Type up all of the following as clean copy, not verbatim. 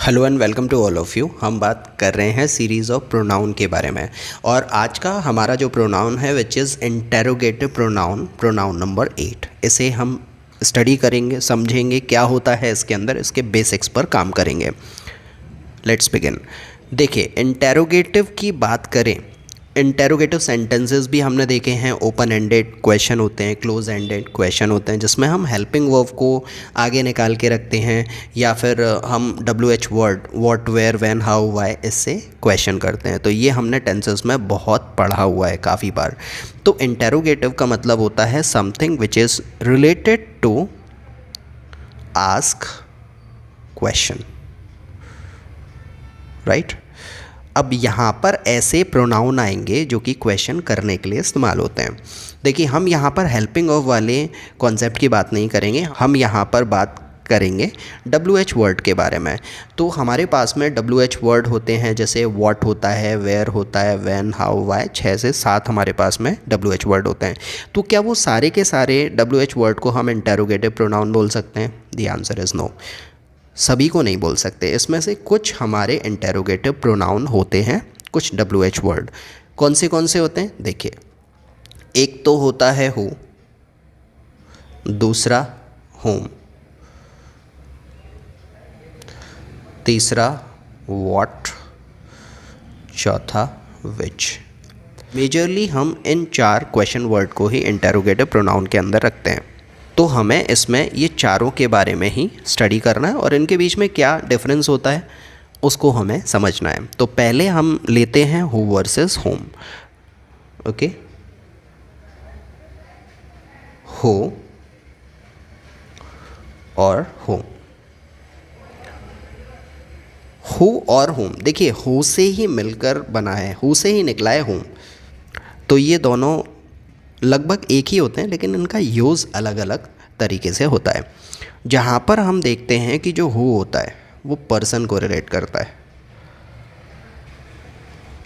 Hello and welcome to all of you. हम बात कर रहे हैं सीरीज़ ऑफ प्रोनाउन के बारे में और आज का हमारा जो प्रोनाउन है which is interrogative pronoun, pronoun number 8। इसे हम स्टडी करेंगे, समझेंगे क्या होता है इसके अंदर, इसके बेसिक्स पर काम करेंगे। Let's begin. देखिए, इंटेरोगेटिव की बात करें, इंटेरोगेटिव सेंटेंसेस भी हमने देखे हैं। ओपन एंडेड क्वेश्चन होते हैं, क्लोज एंडेड क्वेश्चन होते हैं, जिसमें हम हेल्पिंग वर्ब को आगे निकाल के रखते हैं या फिर हम WH word, what, where, when, how, why, इससे क्वेश्चन करते हैं। तो ये हमने टेंसेस में बहुत पढ़ा हुआ है काफ़ी बार। तो इंटेरोगेटिव का मतलब होता है something which is related to ask question, right. अब यहाँ पर ऐसे प्रोनाउन आएंगे जो कि क्वेश्चन करने के लिए इस्तेमाल होते हैं। देखिए, हम यहाँ पर हेल्पिंग ऑफ वाले कॉन्सेप्ट की बात नहीं करेंगे, हम यहाँ पर बात करेंगे WH वर्ड के बारे में। तो हमारे पास में WH वर्ड होते हैं, जैसे व्हाट होता है, वेयर होता है, व्हेन, हाउ, व्हाई, 6 से 7 हमारे पास में WH वर्ड होते हैं। तो क्या वो सारे के सारे WH वर्ड को हम इंटेरोगेटिव प्रोनाउन बोल सकते हैं? The answer is no. सभी को नहीं बोल सकते। इसमें से कुछ हमारे इंटेरोगेटिव प्रोनाउन होते हैं, कुछ WH वर्ड। कौन से होते हैं? देखिए, एक तो होता है हु, दूसरा होम, तीसरा व्हाट, चौथा विच। मेजरली हम इन 4 क्वेश्चन वर्ड को ही इंटेरोगेटिव प्रोनाउन के अंदर रखते हैं। तो हमें इसमें ये चारों के बारे में ही स्टडी करना है और इनके बीच में क्या डिफरेंस होता है उसको हमें समझना है। तो पहले हम लेते हैं हु वर्सेस होम। ओके, हो और होम, हु और होम। देखिए, हु से ही मिलकर बना है, हु से ही निकला है होम। तो ये दोनों लगभग एक ही होते हैं, लेकिन इनका यूज़ अलग अलग तरीके से होता है। जहाँ पर हम देखते हैं कि जो हु होता है वो पर्सन को रिलेट करता है,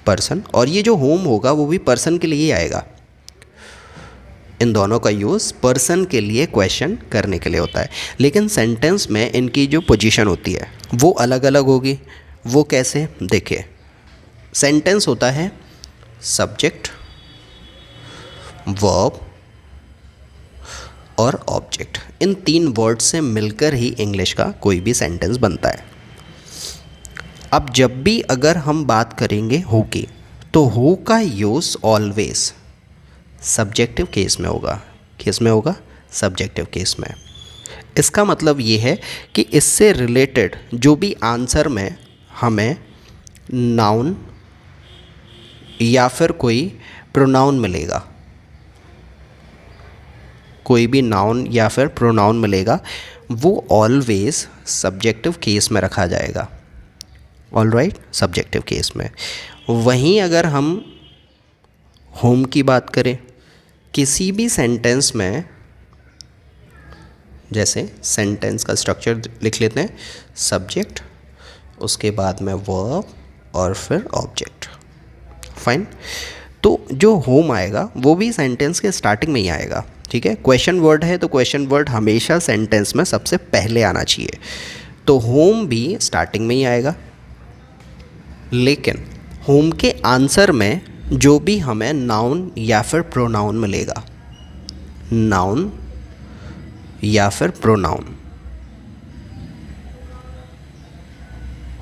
पर्सन, और ये जो होम होगा वो भी पर्सन के लिए ही आएगा। इन दोनों का यूज़ पर्सन के लिए क्वेश्चन करने के लिए होता है, लेकिन सेंटेंस में इनकी जो पोजीशन होती है वो अलग अलग होगी। वो कैसे? देखिए, सेंटेंस होता है सब्जेक्ट, वर्ब और ऑब्जेक्ट। इन 3 वर्ड से मिलकर ही इंग्लिश का कोई भी सेंटेंस बनता है। अब जब भी अगर हम बात करेंगे हु की, तो हु का यूज़ ऑलवेज सब्जेक्टिव केस में होगा। किस में होगा? सब्जेक्टिव केस में। इसका मतलब ये है कि इससे रिलेटेड जो भी आंसर में हमें नाउन या फिर कोई प्रोनाउन मिलेगा, कोई भी नाउन या फिर प्रोनाउन मिलेगा, वो ऑलवेज सब्जेक्टिव केस में रखा जाएगा। ऑलराइट, सब्जेक्टिव केस में। वहीं अगर हम होम की बात करें, किसी भी सेंटेंस में, जैसे सेंटेंस का स्ट्रक्चर लिख लेते हैं, सब्जेक्ट, उसके बाद में वर्ब और फिर ऑब्जेक्ट। फाइन। तो जो होम आएगा वो भी सेंटेंस के स्टार्टिंग में ही आएगा, ठीक है। क्वेश्चन वर्ड है तो क्वेश्चन वर्ड हमेशा सेंटेंस में सबसे पहले आना चाहिए। तो होम भी स्टार्टिंग में ही आएगा, लेकिन होम के आंसर में जो भी हमें नाउन या फिर प्रोनाउन मिलेगा, नाउन या फिर प्रोनाउन,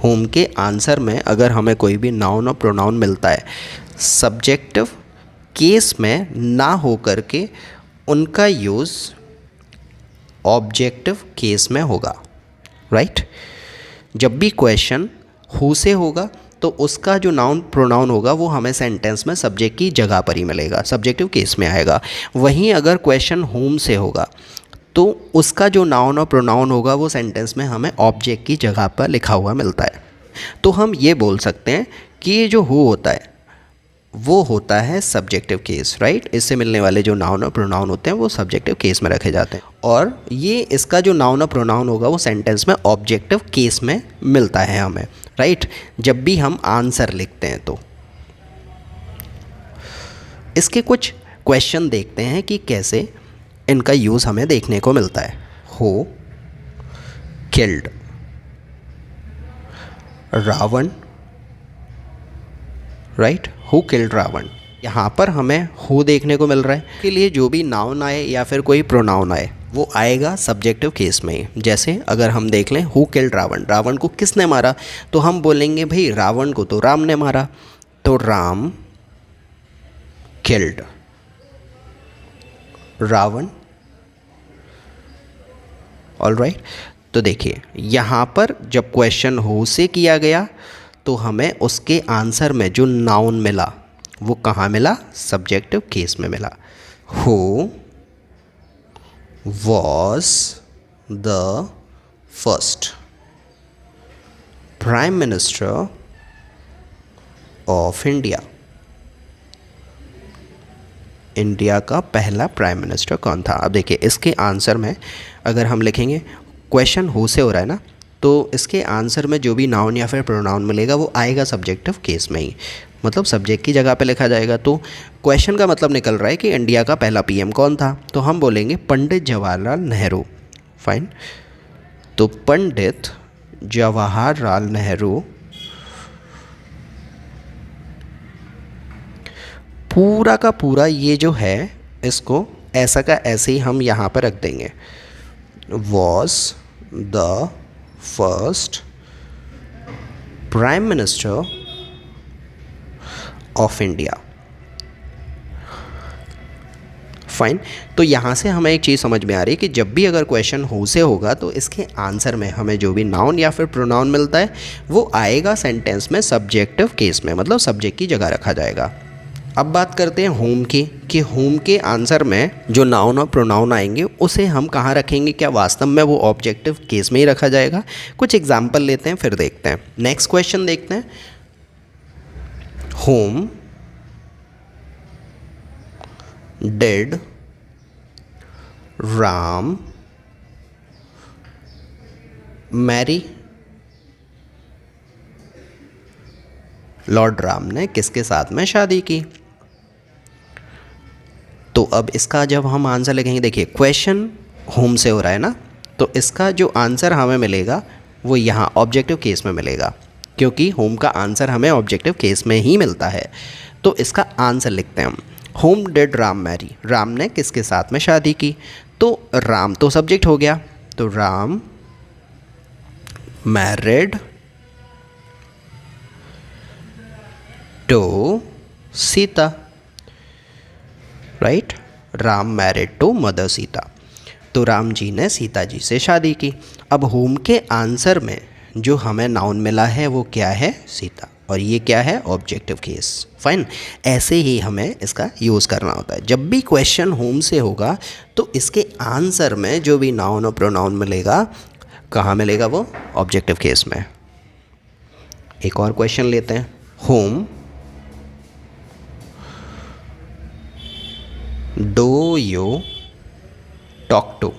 होम के आंसर में अगर हमें कोई भी नाउन और प्रोनाउन मिलता है, सब्जेक्टिव केस में ना हो करके उनका यूज़ ऑब्जेक्टिव केस में होगा, राइट। जब भी क्वेश्चन हु से होगा तो उसका जो नाउन प्रोनाउन होगा वो हमें सेंटेंस में सब्जेक्ट की जगह पर ही मिलेगा, सब्जेक्टिव केस में आएगा। वहीं अगर क्वेश्चन होम से होगा तो उसका जो नाउन और प्रोनाउन होगा वो सेंटेंस में हमें ऑब्जेक्ट की जगह पर लिखा हुआ मिलता है। तो हम ये बोल सकते हैं कि ये जो हु होता है वो होता है सब्जेक्टिव केस, राइट। इससे मिलने वाले जो नाउन और प्रोनाउन होते हैं वो सब्जेक्टिव केस में रखे जाते हैं, और ये इसका जो नाउन और प्रोनाउन होगा वो सेंटेंस में ऑब्जेक्टिव केस में मिलता है हमें, राइट। जब भी हम आंसर लिखते हैं तो इसके कुछ क्वेश्चन देखते हैं कि कैसे इनका यूज़ हमें देखने को मिलता है। Who, killed, Ravan, right, who killed Ravan. यहाँ पर हमें हु देखने को मिल रहा है, के लिए जो भी नाउन आए या फिर कोई प्रोनाउन आए वो आएगा सब्जेक्टिव केस में ही। जैसे अगर हम देख लें हु किल्ड रावण, रावण को किसने मारा, तो हम बोलेंगे भाई रावण को तो राम ने मारा, तो राम किल्ड रावण। ऑलराइट, तो देखिए यहाँ पर जब क्वेश्चन हु से किया गया तो हमें उसके आंसर में जो नाउन मिला वो कहाँ मिला, सब्जेक्टिव केस में मिला। Who was the first prime minister of India, India का पहला प्राइम मिनिस्टर कौन था। अब देखिए इसके आंसर में अगर हम लिखेंगे, क्वेश्चन हु से हो रहा है ना, तो इसके आंसर में जो भी नाउन या फिर प्रोनाउन मिलेगा वो आएगा सब्जेक्टिव केस में ही, मतलब सब्जेक्ट की जगह पे लिखा जाएगा। तो क्वेश्चन का मतलब निकल रहा है कि इंडिया का पहला पीएम कौन था, तो हम बोलेंगे पंडित जवाहरलाल नेहरू। फाइन, तो पंडित जवाहरलाल नेहरू पूरा का पूरा ये जो है इसको ऐसा का ऐसे ही हम यहाँ पर रख देंगे, was the first prime minister of India. Fine, तो यहाँ से हमें एक चीज़ समझ में आ रही है कि जब भी अगर क्वेश्चन हु से होगा तो इसके आंसर में हमें जो भी नाउन या फिर प्रोनाउन मिलता है वो आएगा सेंटेंस में सब्जेक्टिव केस में, मतलब सब्जेक्ट की जगह रखा जाएगा। अब बात करते हैं होम की, कि होम के आंसर में जो नाउन और प्रोनाउन आएंगे उसे हम कहाँ रखेंगे, क्या वास्तव में वो ऑब्जेक्टिव केस में ही रखा जाएगा। कुछ एग्जाम्पल लेते हैं फिर देखते हैं। नेक्स्ट क्वेश्चन देखते हैं, whom did Ram marry, lord Ram ने किसके साथ में शादी की। तो अब इसका जब हम आंसर लिखेंगे, देखिए क्वेश्चन होम से हो रहा है ना, तो इसका जो आंसर हमें मिलेगा वो यहाँ ऑब्जेक्टिव केस में मिलेगा, क्योंकि होम का आंसर हमें ऑब्जेक्टिव केस में ही मिलता है। तो इसका आंसर लिखते हैं हम, whom did Ram marry, Ram ने किसके साथ में शादी की। तो राम तो सब्जेक्ट हो गया, तो Ram married to Sita, right, Ram married to mother Sita, तो राम जी ने सीता जी से शादी की। अब होम के आंसर में जो हमें नाउन मिला है वो क्या है, सीता, और ये क्या है, ऑब्जेक्टिव केस। फाइन, ऐसे ही हमें इसका यूज़ करना होता है। जब भी क्वेश्चन होम से होगा तो इसके आंसर में जो भी नाउन और प्रोनाउन मिलेगा कहाँ मिलेगा, वो ऑब्जेक्टिव केस में। एक और क्वेश्चन लेते हैं, whom do you talk to,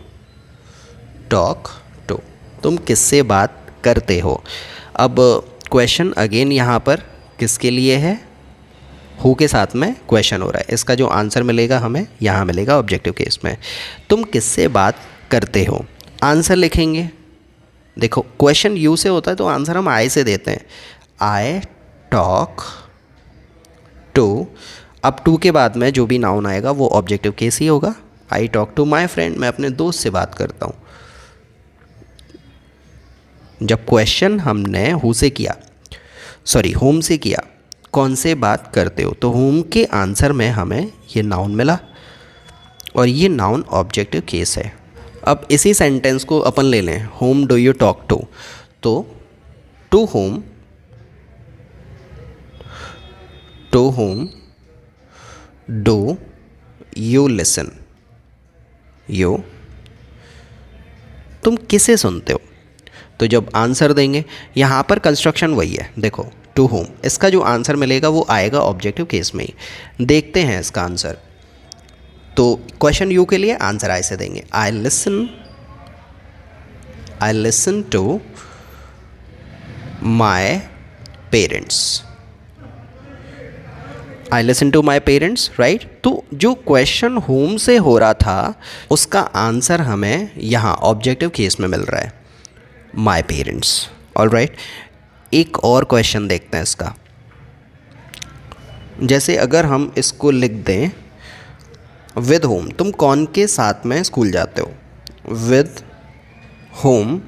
talk to, तुम किससे बात करते हो। अब क्वेश्चन अगेन यहाँ पर किसके लिए है, हु के साथ में क्वेश्चन हो रहा है, इसका जो आंसर मिलेगा हमें यहाँ मिलेगा ऑब्जेक्टिव केस में। तुम किससे बात करते हो, आंसर लिखेंगे, देखो क्वेश्चन यू से होता है तो आंसर हम आई से देते हैं, आई टॉक टू। अब टू के बाद में जो भी नाउन आएगा वो ऑब्जेक्टिव केस ही होगा। I talk to my friend, मैं अपने दोस्त से बात करता हूँ। जब क्वेश्चन हमने हु से किया, सॉरी होम से किया, कौन से बात करते हो, तो होम के आंसर में हमें ये नाउन मिला और ये नाउन ऑब्जेक्टिव केस है। अब इसी सेंटेंस को अपन ले लें, whom do you talk to, तो to whom do you listen, you तुम किसे सुनते हो। तो जब आंसर देंगे यहाँ पर कंस्ट्रक्शन वही है, देखो टू होम, इसका जो आंसर मिलेगा वो आएगा ऑब्जेक्टिव केस में ही। देखते हैं इसका आंसर, तो क्वेश्चन यू के लिए आंसर आई से देंगे, I listen to my parents, I listen to my parents, right. तो जो क्वेश्चन होम से हो रहा था उसका आंसर हमें यहाँ ऑब्जेक्टिव केस में मिल रहा है, माई पेरेंट्स। ऑल राइट, एक और क्वेश्चन देखते हैं इसका। जैसे अगर हम इसको लिख दें विद होम, तुम कौन के साथ में स्कूल जाते हो? With home.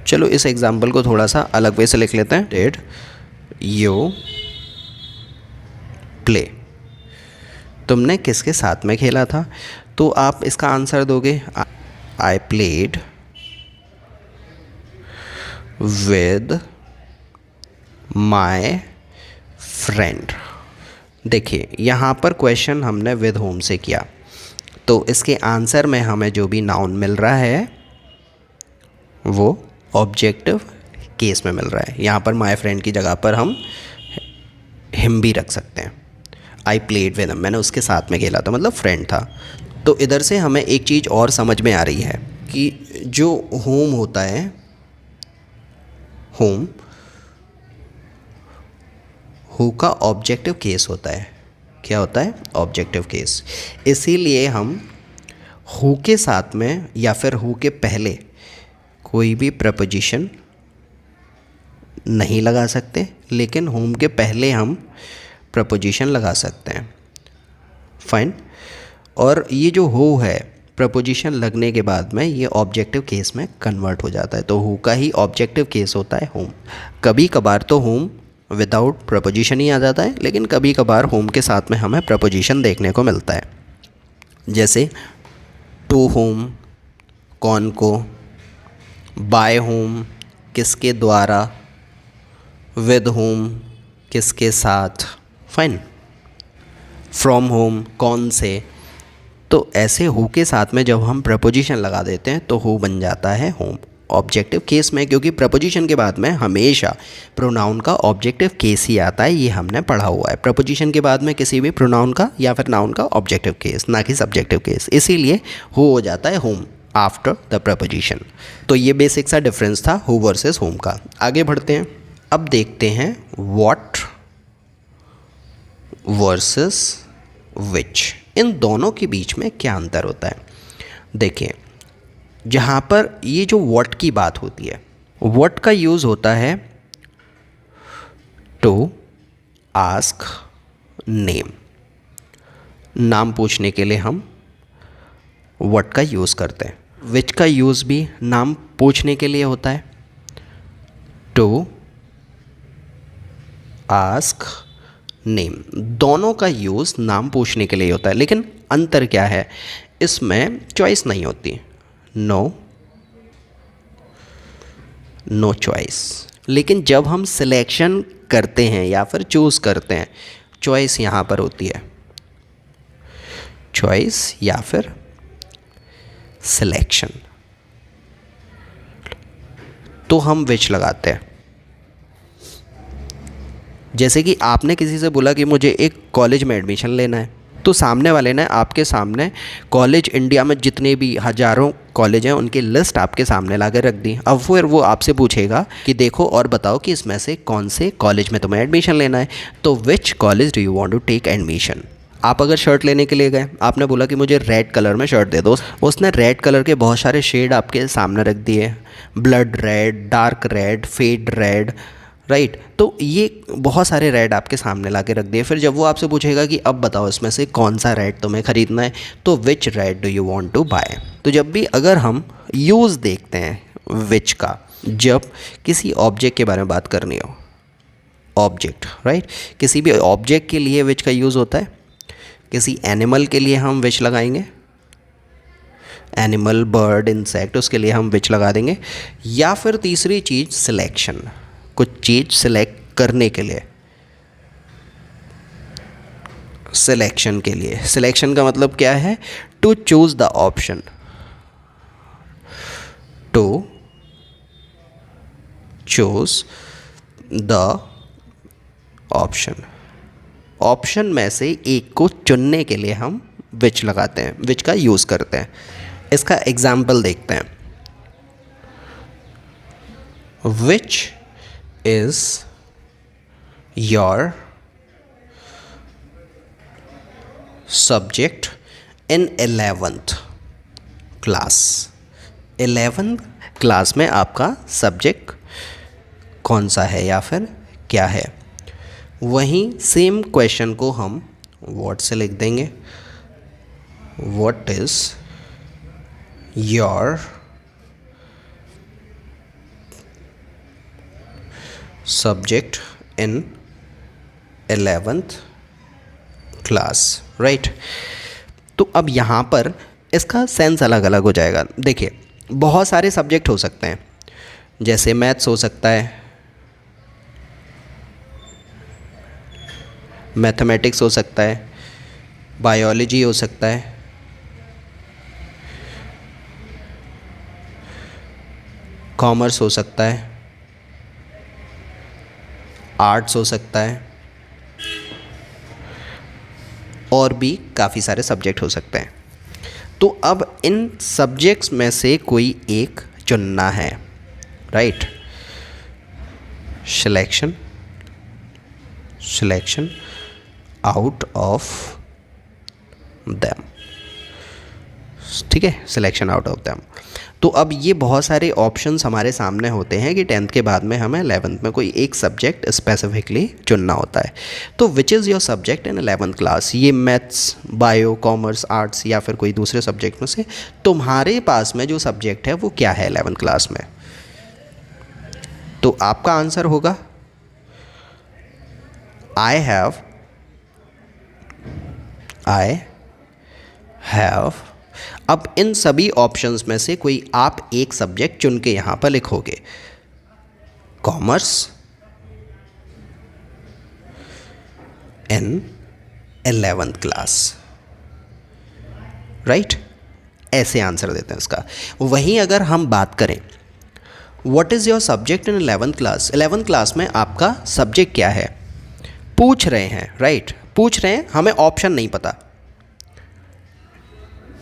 चलो इस एग्जाम्पल को थोड़ा सा अलग वे से लिख लेते हैं। डिड यू प्ले, तुमने किसके साथ में खेला था? तो आप इसका आंसर दोगे I played with my friend. देखिए यहाँ पर क्वेश्चन हमने विद होम से किया, तो इसके आंसर में हमें जो भी नाउन मिल रहा है वो ऑब्जेक्टिव केस में मिल रहा है। यहाँ पर माई फ्रेंड की जगह पर हम हिम भी रख सकते हैं। आई प्लेड विद हिम, मैंने उसके साथ में खेला था, मतलब फ्रेंड था। तो इधर से हमें एक चीज़ और समझ में आ रही है कि जो होम होता है, होम हु का ऑब्जेक्टिव केस होता है। क्या होता है? Objective case. इसीलिए हम हु के साथ में या फिर हु के पहले कोई भी प्रपोजिशन नहीं लगा सकते, लेकिन होम के पहले हम प्रपोजिशन लगा सकते हैं। फाइन। और ये जो हु है, प्रपोजिशन लगने के बाद में ये ऑब्जेक्टिव केस में कन्वर्ट हो जाता है। तो हु का ही ऑब्जेक्टिव केस होता है होम। कभी कभार तो होम विदाउट प्रपोजिशन ही आ जाता है, लेकिन कभी कभार होम के साथ में हमें प्रपोजिशन देखने को मिलता है। जैसे टू होम, कौन को, बाय होम, किसके द्वारा, विद होम, किसके साथ। फाइन। फ्रॉम होम, कौन से। तो ऐसे हु के साथ में जब हम प्रपोजिशन लगा देते हैं तो हु बन जाता है होम ऑब्जेक्टिव केस में, क्योंकि प्रपोजिशन के बाद में हमेशा प्रोनाउन का ऑब्जेक्टिव केस ही आता है। ये हमने पढ़ा हुआ है। प्रपोजिशन के बाद में किसी भी प्रोनाउन का या फिर नाउन का ऑब्जेक्टिव केस, ना कि सब्जेक्टिव केस। इसीलिए हु हो जाता है होम आफ्टर द प्रपोजिशन। तो ये बेसिक सा डिफरेंस था हु वर्सेस होम का। आगे बढ़ते हैं। अब देखते हैं व्हाट वर्सेस विच, इन दोनों के बीच में क्या अंतर होता है। देखिए जहाँ पर ये जो व्हाट की बात होती है, व्हाट का यूज़ होता है टू आस्क नेम, नाम पूछने के लिए हम व्हाट का यूज़ करते हैं। विच का यूज़ भी नाम पूछने के लिए होता है, टू आस्क नेम। दोनों का यूज़ नाम पूछने के लिए होता है, लेकिन अंतर क्या है, इसमें चॉइस नहीं होती। No choice. लेकिन जब हम सिलेक्शन करते हैं या फिर चूज़ करते हैं, चॉइस यहाँ पर होती है। चॉइस या फिर सिलेक्शन, तो हम विच लगाते हैं। जैसे कि आपने किसी से बोला कि मुझे एक कॉलेज में एडमिशन लेना है, तो सामने वाले ने आपके सामने कॉलेज, इंडिया में जितने भी हज़ारों कॉलेज हैं उनकी लिस्ट आपके सामने ला कर रख दी। अब फिर वो आपसे पूछेगा कि देखो और बताओ कि इसमें से कौन से कॉलेज में तुम्हें एडमिशन लेना है। तो which college do you want to take admission. आप अगर शर्ट लेने के लिए गए, आपने बोला कि मुझे रेड कलर में शर्ट दे दो, उसने रेड कलर के बहुत सारे शेड आपके सामने रख दिए, blood red, dark red, fade red, right. तो ये बहुत सारे रेड आपके सामने ला के रख दिए। फिर जब वो आपसे पूछेगा कि अब बताओ इसमें से कौन सा रेड तुम्हें ख़रीदना है, तो which red do you want to buy. तो जब भी अगर हम यूज़ देखते हैं विच का, जब किसी ऑब्जेक्ट के बारे में बात करनी हो, ऑब्जेक्ट, राइट, किसी भी ऑब्जेक्ट के लिए विच का यूज़ होता है। किसी एनिमल के लिए हम विच लगाएंगे, एनिमल, बर्ड, इंसेक्ट, उसके लिए हम विच लगा देंगे। या फिर तीसरी चीज़ सिलेक्शन, कुछ चीज़ सिलेक्ट करने के लिए, सिलेक्शन के लिए। सिलेक्शन का मतलब क्या है? To choose the option, to choose the option. Option में से एक को चुनने के लिए हम विच लगाते हैं, विच का यूज़ करते हैं। इसका एग्जाम्पल देखते हैं। Which is your subject in 11th class. 11th class में आपका सब्जेक्ट कौन सा है या फिर क्या है। वहीं सेम क्वेश्चन को हम व्हाट से लिख देंगे, what is your subject in 11th class, right. तो अब यहाँ पर इसका सेंस अलग अलग हो जाएगा। देखिए बहुत सारे सब्जेक्ट हो सकते हैं, जैसे मैथ्स हो सकता है, मैथमेटिक्स हो सकता है, बायोलॉजी हो सकता है, कॉमर्स हो सकता है, आर्ट्स हो सकता है, और भी काफ़ी सारे सब्जेक्ट हो सकते हैं। तो अब इन सब्जेक्ट्स में से कोई एक चुनना है, right. Selection out of them, ठीक है, सिलेक्शन आउट ऑफ देम। तो अब ये बहुत सारे ऑप्शंस हमारे सामने होते हैं कि 10th के बाद में हमें 11th में कोई एक सब्जेक्ट स्पेसिफिकली चुनना होता है। तो which is your subject in 11th class, ये मैथ्स, बायो, कॉमर्स, आर्ट्स या फिर कोई दूसरे सब्जेक्ट में से तुम्हारे पास में जो सब्जेक्ट है वो क्या है 11th क्लास में। तो आपका आंसर होगा आई हैव। अब इन सभी ऑप्शंस में से कोई आप एक सब्जेक्ट चुन के यहां पर लिखोगे, कॉमर्स इन 11th क्लास, राइट। ऐसे आंसर देते हैं इसका। वहीं अगर हम बात करें what is your subject in 11th class, 11th class में आपका सब्जेक्ट क्या है पूछ रहे हैं, राइट। पूछ रहे हैं, हमें ऑप्शन नहीं पता।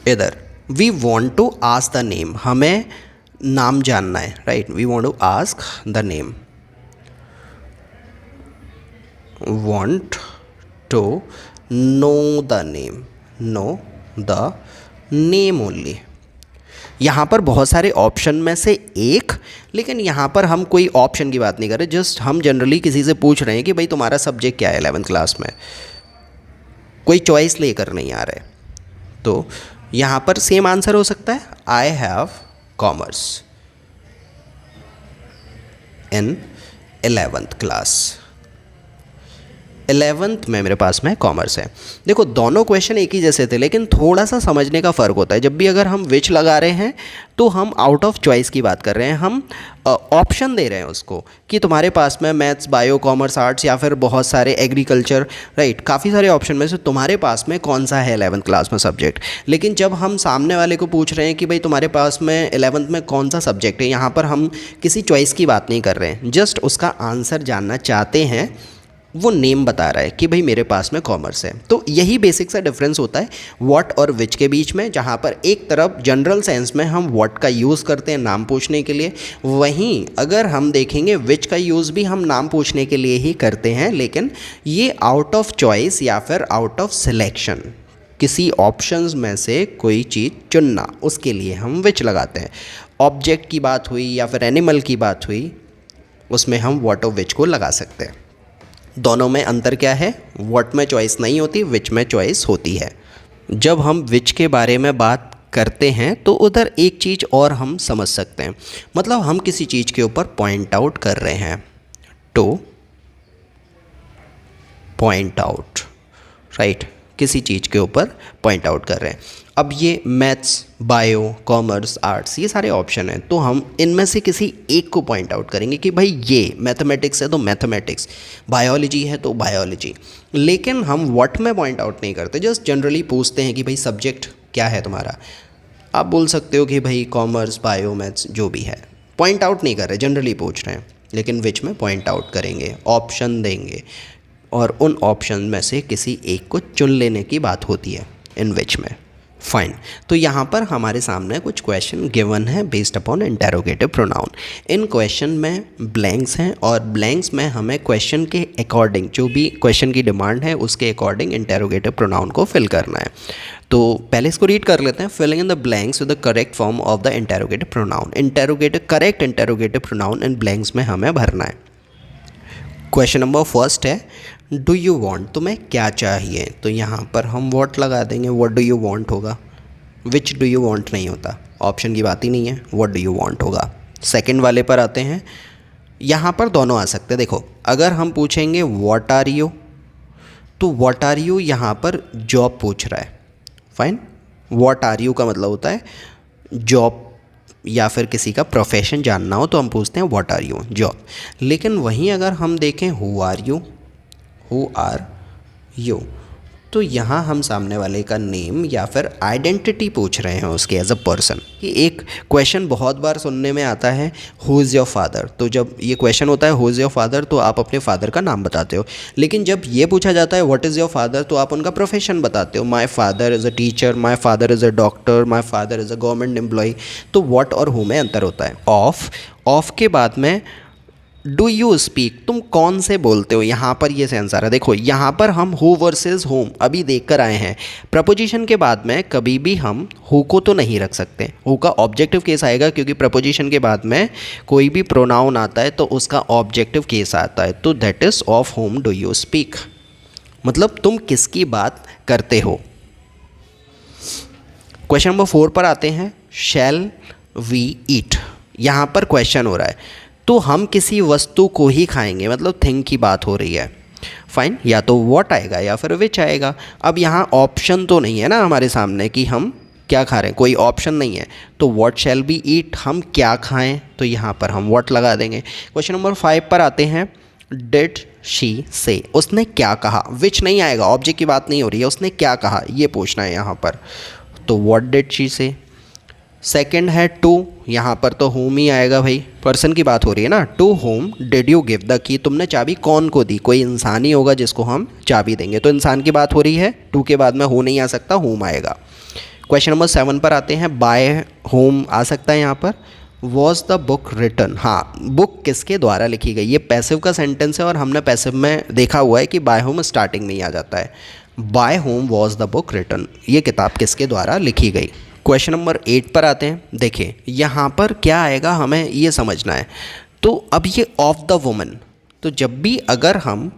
इधर we want to ask the name, हमें नाम जानना है, right. We want to ask the name, want to know the name only. यहाँ पर बहुत सारे ऑप्शन में से एक, लेकिन यहाँ पर हम कोई ऑप्शन की बात नहीं कर रहे, जस्ट हम जनरली किसी से पूछ रहे हैं कि भाई तुम्हारा सब्जेक्ट क्या है 11th क्लास में, कोई चॉइस लेकर नहीं आ रहे। तो यहाँ पर सेम आंसर हो सकता है I have commerce in 11th class. 11th में मेरे पास में कॉमर्स है। देखो दोनों क्वेश्चन एक ही जैसे थे, लेकिन थोड़ा सा समझने का फ़र्क होता है। जब भी अगर हम विच लगा रहे हैं तो हम आउट ऑफ चॉइस की बात कर रहे हैं, हम ऑप्शन दे रहे हैं उसको कि तुम्हारे पास में मैथ्स, बायो, कॉमर्स, आर्ट्स या फिर बहुत सारे एग्रीकल्चर, राइट, काफ़ी सारे ऑप्शन में से तुम्हारे पास में कौन सा है 11th क्लास में सब्जेक्ट। लेकिन जब हम सामने वाले को पूछ रहे हैं कि भाई तुम्हारे पास में 11th में कौन सा सब्जेक्ट है, यहाँ पर हम किसी चॉइस की बात नहीं कर रहे हैं, जस्ट उसका आंसर जानना चाहते हैं। वो नेम बता रहा है कि भाई मेरे पास में कॉमर्स है। तो यही बेसिक सा डिफरेंस होता है व्हाट और विच के बीच में, जहाँ पर एक तरफ जनरल सेंस में हम व्हाट का यूज़ करते हैं नाम पूछने के लिए, वहीं अगर हम देखेंगे विच का यूज़ भी हम नाम पूछने के लिए ही करते हैं, लेकिन ये आउट ऑफ चॉइस या फिर आउट ऑफ सिलेक्शन, किसी ऑप्शंस में से कोई चीज़ चुनना, उसके लिए हम विच लगाते हैं। ऑब्जेक्ट की बात हुई या फिर एनिमल की बात हुई, उसमें हम व्हाट और विच को लगा सकते हैं। दोनों में अंतर क्या है, व्हाट में चॉइस नहीं होती, विच में चॉइस होती है। जब हम विच के बारे में बात करते हैं तो उधर एक चीज़ और हम समझ सकते हैं, मतलब हम किसी चीज़ के ऊपर पॉइंट आउट कर रहे हैं, टू पॉइंट आउट, राइट, किसी चीज़ के ऊपर पॉइंट आउट कर रहे हैं। अब ये मैथ्स, बायो, कॉमर्स, आर्ट्स, ये सारे ऑप्शन हैं, तो हम इनमें से किसी एक को पॉइंट आउट करेंगे कि भाई ये मैथमेटिक्स है तो मैथमेटिक्स, बायोलॉजी है तो बायोलॉजी। लेकिन हम व्हाट में पॉइंट आउट नहीं करते, जस्ट जनरली पूछते हैं कि भाई सब्जेक्ट क्या है तुम्हारा। आप बोल सकते हो कि भाई कॉमर्स, बायो, मैथ्स, जो भी है, पॉइंट आउट नहीं कर रहे, जनरली पूछ रहे हैं। लेकिन विच में पॉइंट आउट करेंगे, ऑप्शन देंगे, और उन ऑप्शन में से किसी एक को चुन लेने की बात होती है इन विच में। फाइन, तो यहाँ पर हमारे सामने कुछ क्वेश्चन गिवन है बेस्ड अपॉन इंटेरोगेटिव प्रोनाउन। इन क्वेश्चन में ब्लैंक्स हैं और ब्लैंक्स में हमें क्वेश्चन के अकॉर्डिंग, जो भी क्वेश्चन की डिमांड है उसके अकॉर्डिंग इंटेरोगेटिव प्रोनाउन को फिल करना है। तो पहले इसको रीड कर लेते हैं। Filling in the blanks with the correct form of the interrogative pronoun. Correct interrogative pronoun in blanks में हमें भरना है। क्वेश्चन नंबर फर्स्ट है डू यू वांट, तुम्हें क्या चाहिए, तो यहाँ पर हम व्हाट लगा देंगे। व्हाट डू यू वांट होगा, विच डू यू वांट नहीं होता, ऑप्शन की बात ही नहीं है, व्हाट डू यू वांट होगा। सेकंड वाले पर आते हैं, यहाँ पर दोनों आ सकते हैं। देखो अगर हम पूछेंगे व्हाट आर यू, तो व्हाट आर यू यहाँ पर जॉब पूछ रहा है, फाइन। व्हाट आर यू का मतलब होता है जॉब या फिर किसी का प्रोफेशन जानना हो तो हम पूछते हैं व्हाट आर यू, जॉब। लेकिन वहीं अगर हम देखें हु आर यू, तो यहाँ हम सामने वाले का नेम या फिर आइडेंटिटी पूछ रहे हैं उसके एज अ पर्सन। ये एक क्वेश्चन बहुत बार सुनने में आता है, हु इज़ योर फादर। तो जब ये क्वेश्चन होता है हु इज़ योर फादर, तो आप अपने फादर का नाम बताते हो। लेकिन जब ये पूछा जाता है व्हाट इज़ योर फादर, तो आप उनका प्रोफेशन बताते हो। My father is a teacher, my father is a doctor, my father is a government employ. तो व्हाट और हु में अंतर होता है। ऑफ के बाद में डू यू स्पीक, तुम कौन से बोलते हो, यहाँ पर ये सेंस आ रहा है। देखो यहाँ पर हम हु वर्सेस होम अभी देख कर आए हैं। प्रपोजिशन के बाद में कभी भी हम हु को तो नहीं रख सकते, हु का ऑब्जेक्टिव केस आएगा, क्योंकि प्रपोजिशन के बाद में कोई भी प्रोनाउन आता है तो उसका ऑब्जेक्टिव केस आता है। तो that is of home do you speak, मतलब तुम किसकी बात करते हो। क्वेश्चन नंबर 4 पर आते हैं, शैल वी ईट। यहाँ पर क्वेश्चन हो रहा है तो हम किसी वस्तु को ही खाएंगे, मतलब थिंग की बात हो रही है, फाइन। या तो व्हाट आएगा या फिर विच आएगा। अब यहाँ ऑप्शन तो नहीं है ना हमारे सामने कि हम क्या खा रहे हैं, कोई ऑप्शन नहीं है। तो व्हाट शैल बी ईट, हम क्या खाएं, तो यहाँ पर हम व्हाट लगा देंगे। क्वेश्चन नंबर 5 पर आते हैं, डिड शी से, उसने क्या कहा। विच नहीं आएगा, ऑब्जेक्ट की बात नहीं हो रही है, उसने क्या कहा ये पूछना है यहाँ पर। तो व्हाट डिड शी से। सेकेंड है टू, यहाँ पर तो होम ही आएगा भाई, पर्सन की बात हो रही है ना। To whom did you give the key, तुमने चाबी कौन को दी, कोई इंसान ही होगा जिसको हम चाबी देंगे, तो इंसान की बात हो रही है। टू के बाद में हो नहीं आ सकता, होम आएगा। क्वेश्चन नंबर 7 पर आते हैं, बाय होम आ सकता है यहाँ पर। वॉज द बुक रिटन, हाँ बुक किसके द्वारा लिखी गई, ये पैसिव का सेंटेंस है और हमने पैसिव में देखा हुआ है कि बाय होम स्टार्टिंग में ही आ जाता है। By whom was the book written, ये किताब किसके द्वारा लिखी गई। क्वेश्चन नंबर 8 पर आते हैं, देखिए यहाँ पर क्या आएगा हमें ये समझना है। तो अब ये ऑफ द वुमन, तो जब भी अगर हम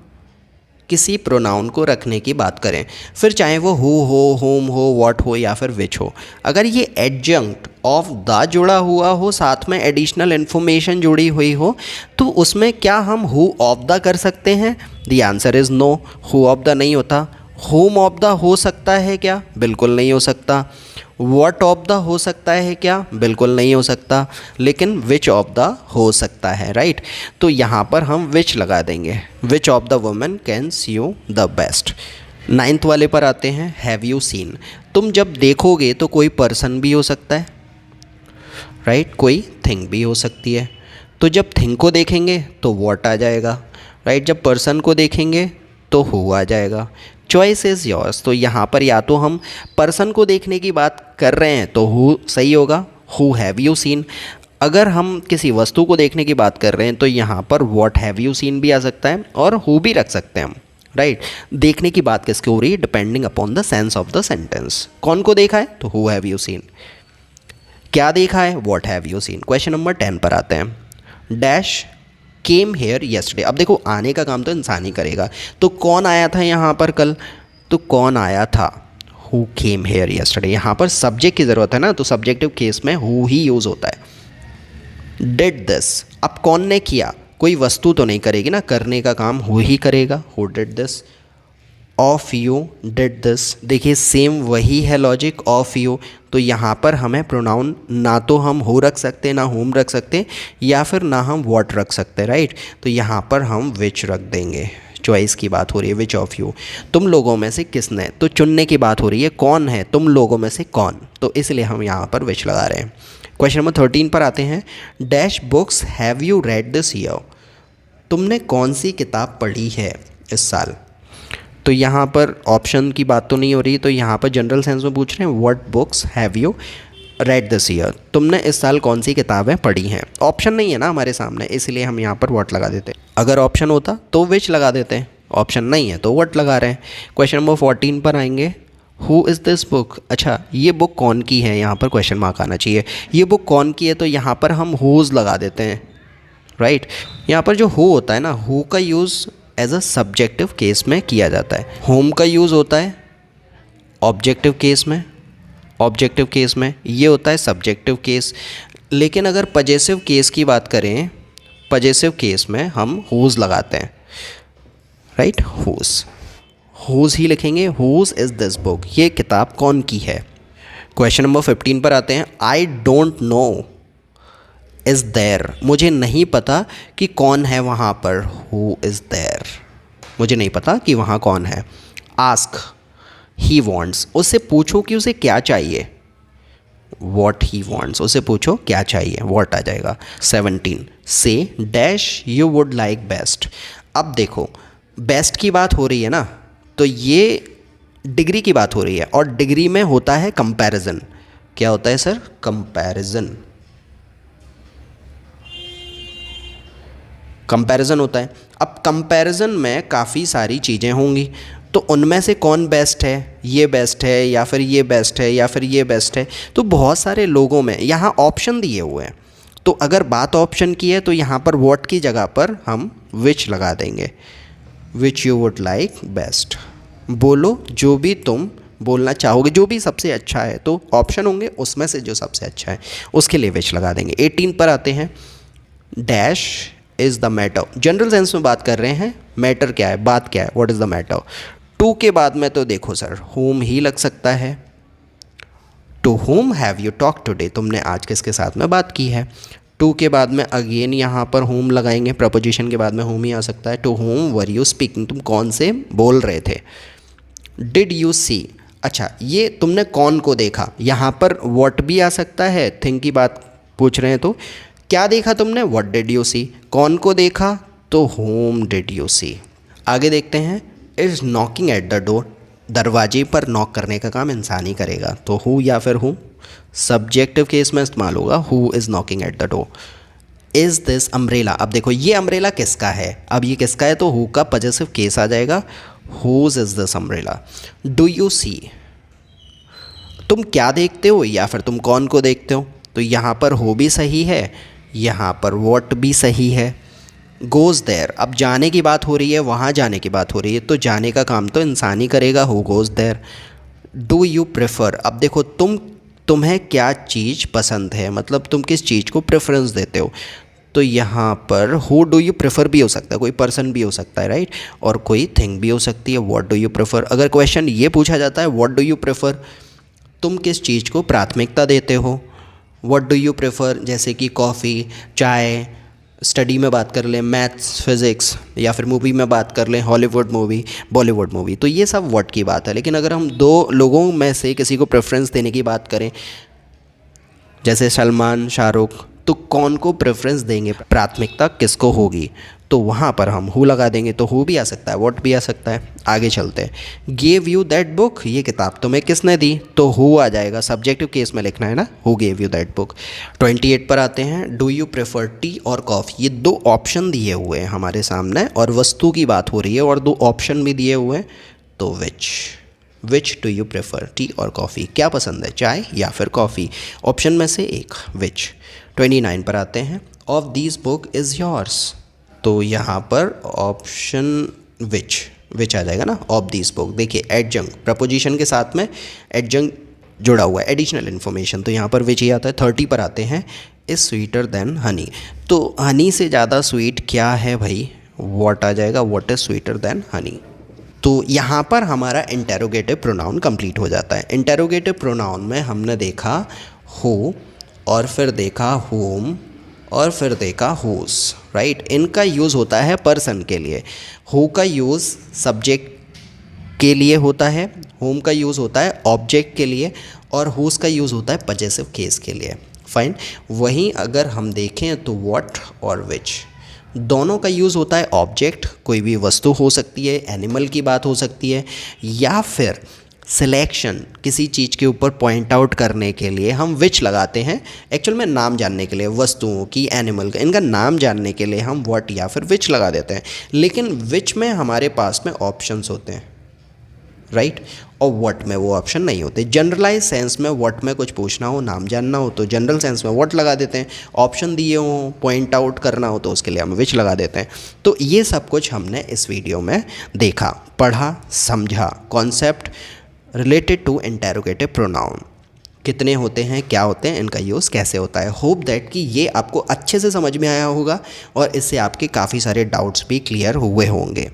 किसी प्रोनाउन को रखने की बात करें, फिर चाहे वो हु हो, होम हो, व्हाट हो या फिर विच हो, अगर ये एडजंक्ट ऑफ द जुड़ा हुआ हो, साथ में एडिशनल इन्फॉर्मेशन जुड़ी हुई हो, तो उसमें क्या हम हु ऑफ द कर सकते हैं। The answer is no, who of the नहीं होता। होम ऑफ द हो सकता है क्या, बिल्कुल नहीं हो सकता। व्हाट ऑफ द हो सकता है क्या, बिल्कुल नहीं हो सकता। लेकिन विच ऑफ द हो सकता है, राइट। तो यहाँ पर हम विच लगा देंगे, which of the women can see you the best. 9th वाले पर आते हैं, हैव यू सीन। तुम जब देखोगे तो कोई पर्सन भी हो सकता है, राइट, कोई थिंग भी हो सकती है। तो जब थिंग को देखेंगे तो व्हाट आ जाएगा, राइट। जब पर्सन को देखेंगे तो हु आ जाएगा। चॉइस इज़ योर्स, तो यहाँ पर या तो हम पर्सन को देखने की बात कर रहे हैं तो हु सही होगा, हु हैव यू सीन। अगर हम किसी वस्तु को देखने की बात कर रहे हैं तो यहाँ पर व्हाट हैव यू सीन भी आ सकता है और हु भी रख सकते हैं हम, राइट। देखने की बात किसकी हो रही है, depending upon the sense of the sentence. कौन को देखा है तो हु हैव यू सीन, क्या देखा है what have you seen. Question number 10 पर आते हैं, डैश केम हेयर येस्टरडे। अब देखो आने का काम तो इंसान ही करेगा, तो कौन आया था यहाँ पर कल, तो कौन आया था, हु केम हेयर येस्टरडे। यहाँ पर सब्जेक्ट की ज़रूरत है ना, तो सब्जेक्टिव केस में हु ही यूज़ होता है। डिड दिस, अब कौन ने किया, कोई वस्तु तो नहीं करेगी ना, करने का काम हु ही करेगा, who did this. Of you did this, देखिए सेम वही है लॉजिक, ऑफ यू। तो यहाँ पर हमें प्रोनाउन ना तो हम हु रख सकते, ना होम रख सकते, या फिर ना हम व्हाट रख सकते, राइट। तो यहाँ पर हम विच रख देंगे, चॉइस की बात हो रही है, विच ऑफ यू। तुम लोगों में से किसने, तो चुनने की बात हो रही है, कौन है तुम लोगों में से कौन, तो इसलिए हम यहाँ पर विच लगा रहे हैं। क्वेश्चन नंबर 13 पर आते हैं, dash books have you read this year. तुमने कौन सी किताब पढ़ी है इस साल। तो यहाँ पर ऑप्शन की बात तो नहीं हो रही, तो यहाँ पर जनरल सेंस में पूछ रहे हैं, what books have you read this year, तुमने इस साल कौन सी किताबें पढ़ी हैं। ऑप्शन नहीं है ना हमारे सामने, इसलिए हम यहाँ पर व्हाट लगा देते हैं। अगर ऑप्शन होता तो विच लगा देते हैं, ऑप्शन नहीं है तो व्हाट लगा रहे हैं। क्वेश्चन नंबर 14 पर आएंगे, हु इज़ दिस बुक। अच्छा ये बुक कौन की है, यहाँ पर क्वेश्चन मार्क आना चाहिए। ये बुक कौन की है, तो यहाँ पर हम हुज़ लगा देते हैं, राइट। यहाँ पर जो हु होता है ना, हु का use as a subjective case में किया जाता है। होम का यूज़ होता है ऑब्जेक्टिव केस में, ऑब्जेक्टिव केस में ये होता है सब्जेक्टिव केस। लेकिन अगर पजेसिव केस की बात करें, पजेसिव केस में हम हुज लगाते हैं, राइट। हुज, हुज ही लिखेंगे, हुज इज़ दिस बुक, ये किताब कौन की है। क्वेश्चन नंबर 15 पर आते हैं। I don't know is there, मुझे नहीं पता कि कौन है वहाँ पर, हु इज़ देयर, मुझे नहीं पता कि वहाँ कौन है। आस्क ही वॉन्ट्स, उससे पूछो कि उसे क्या चाहिए, वॉट ही वॉन्ट्स, उसे पूछो क्या चाहिए, वॉट आ जाएगा। 17 से dash you would like best. अब देखो बेस्ट की बात हो रही है ना, तो ये डिग्री की बात हो रही है, और डिग्री में होता है कंपैरिजन। क्या होता है सर? कंपैरिजन, कंपैरिजन होता है। अब कंपैरिजन में काफ़ी सारी चीज़ें होंगी, तो उनमें से कौन बेस्ट है, ये बेस्ट है या फिर ये बेस्ट है या फिर ये बेस्ट है। तो बहुत सारे लोगों में यहाँ ऑप्शन दिए हुए हैं, तो अगर बात ऑप्शन की है तो यहाँ पर व्हाट की जगह पर हम विच लगा देंगे, which you would like best. बोलो जो भी तुम बोलना चाहोगे, जो भी सबसे अच्छा है, तो ऑप्शन होंगे उसमें से जो सबसे अच्छा है उसके लिए विच लगा देंगे। 18 पर आते हैं। Dash is the matter, general sense में बात कर रहे हैं, मैटर क्या है, बात क्या है, what is the matter. Two के बाद में तो देखो सर होम ही लग सकता है। To whom have you talk today, तुमने आज किसके साथ में बात की है। टू के बाद में अगेन यहाँ पर होम लगाएंगे, प्रपोजिशन के बाद में होम ही आ सकता है। To whom were you speaking, तुम कौन से बोल रहे थे। डिड यू सी, अच्छा ये तुमने कौन को देखा, यहाँ पर व्हाट भी आ सकता है, थिंग की बात पूछ रहे हैं तो क्या देखा तुमने, व्हाट डिड यू सी। कौन को देखा, तो होम डिड यू सी। आगे देखते हैं। Is knocking at the door, दरवाजे पर नॉक करने का काम इंसान ही करेगा, तो हु या फिर हु, सब्जेक्टिव केस में इस्तेमाल होगा, who is knocking at the door. Is this umbrella, अब देखो ये अम्ब्रेला किसका है, अब ये किसका है, तो हु का पजेसिव केस आ जाएगा, whose is this umbrella. Do you see, तुम क्या देखते हो या फिर तुम कौन को देखते हो, तो यहाँ पर हो भी सही है, यहाँ पर वॉट भी सही है। गोज़ देयर, अब जाने की बात हो रही है, वहाँ जाने की बात हो रही है, तो जाने का काम तो इंसान ही करेगा, who goes there. Do you prefer, अब देखो तुम्हें क्या चीज़ पसंद है, मतलब तुम किस चीज़ को प्रेफरेंस देते हो, तो यहाँ पर हु डू यू प्रेफर भी हो सकता है, कोई पर्सन भी हो सकता है, राइट, और कोई थिंग भी हो सकती है, व्हाट डू यू प्रेफर। अगर क्वेश्चन ये पूछा जाता है व्हाट डू यू प्रेफर, तुम किस चीज़ को प्राथमिकता देते हो, व्हाट डू यू प्रेफर, जैसे कि कॉफ़ी, चाय, स्टडी में बात कर लें मैथ्स फिज़िक्स, या फिर मूवी में बात कर लें हॉलीवुड मूवी बॉलीवुड मूवी, तो ये सब व्हाट की बात है। लेकिन अगर हम दो लोगों में से किसी को प्रेफरेंस देने की बात करें, जैसे सलमान शाहरुख, तो कौन को प्रेफरेंस देंगे, प्राथमिकता किसको होगी, तो वहाँ पर हम हु लगा देंगे, तो हु भी आ सकता है, व्हाट भी आ सकता है। आगे चलते हैं। गिव यू दैट बुक, ये किताब तुम्हें किसने दी, तो हु आ जाएगा, सब्जेक्टिव केस में लिखना है ना, who give you that book. 28 पर आते हैं। डू यू प्रेफर टी और कॉफ़ी, ये दो ऑप्शन दिए हुए हैं हमारे सामने, और वस्तु की बात हो रही है और दो ऑप्शन भी दिए हुए हैं, तो which do you prefer, T और कॉफ़ी, क्या पसंद है, चाय या फिर कॉफ़ी, ऑप्शन में से एक, विच। 29 पर आते हैं। Of this book is yours, तो यहाँ पर ऑप्शन विच आ जाएगा ना, ऑफ दिस बुक। देखिए एडजंक्ट, प्रपोजिशन के साथ में एडजंक्ट जुड़ा हुआ है, एडिशनल इन्फॉर्मेशन, तो यहाँ पर विच ही आता है। 30 पर आते हैं। इज़ स्वीटर देन हनी, तो हनी से ज़्यादा स्वीट क्या है भाई, व्हाट आ जाएगा, what is sweeter than Honey. तो यहाँ पर हमारा इंटेरोगेटिव प्रोनाउन कंप्लीट हो जाता है। इंटेरोगेटिव प्रोनाउन में हमने देखा हु, और फिर देखा होम, और फिर देखा हुज, राइट। इनका यूज़ होता है पर्सन के लिए, हु का यूज़ सब्जेक्ट के लिए होता है, होम का यूज़ होता है ऑब्जेक्ट के लिए, और हुज का यूज़ होता है पजेसिव केस के लिए। फाइन। वहीं अगर हम देखें तो व्हाट और विच दोनों का यूज़ होता है ऑब्जेक्ट, कोई भी वस्तु हो सकती है, एनिमल की बात हो सकती है, या फिर सिलेक्शन, किसी चीज़ के ऊपर पॉइंट आउट करने के लिए हम विच लगाते हैं, एक्चुअल में नाम जानने के लिए, वस्तुओं की, एनिमल का, इनका नाम जानने के लिए हम व्हाट या फिर विच लगा देते हैं। लेकिन विच में हमारे पास में ऑप्शंस होते हैं, राइट। और व्हाट में वो ऑप्शन नहीं होते। जनरलाइज सेंस में व्हाट में कुछ पूछना हो, नाम जानना हो तो जनरल सेंस में व्हाट लगा देते हैं, ऑप्शन दिए हो, पॉइंट आउट करना हो तो उसके लिए हम विच लगा देते हैं। तो ये सब कुछ हमने इस वीडियो में देखा, पढ़ा, समझा। Concept related to interrogative pronoun, कितने होते हैं, क्या होते हैं, इनका यूज़ कैसे होता है। होप दैट कि ये आपको अच्छे से समझ में आया होगा और इससे आपके काफ़ी सारे डाउट्स भी क्लियर हुए होंगे।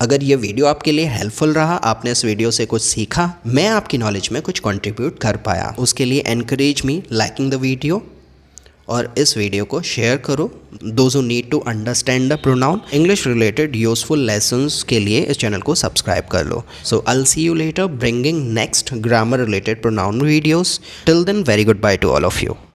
अगर ये वीडियो आपके लिए हेल्पफुल रहा, आपने इस वीडियो से कुछ सीखा, मैं आपकी नॉलेज में कुछ कंट्रीब्यूट कर पाया, उसके लिए encourage me liking the video और इस वीडियो को शेयर करो। Those who need to understand the pronoun, English related useful lessons के लिए इस चैनल को सब्सक्राइब कर लो। So I will see you later bringing next grammar related pronoun videos. Till then, very goodbye to all of you.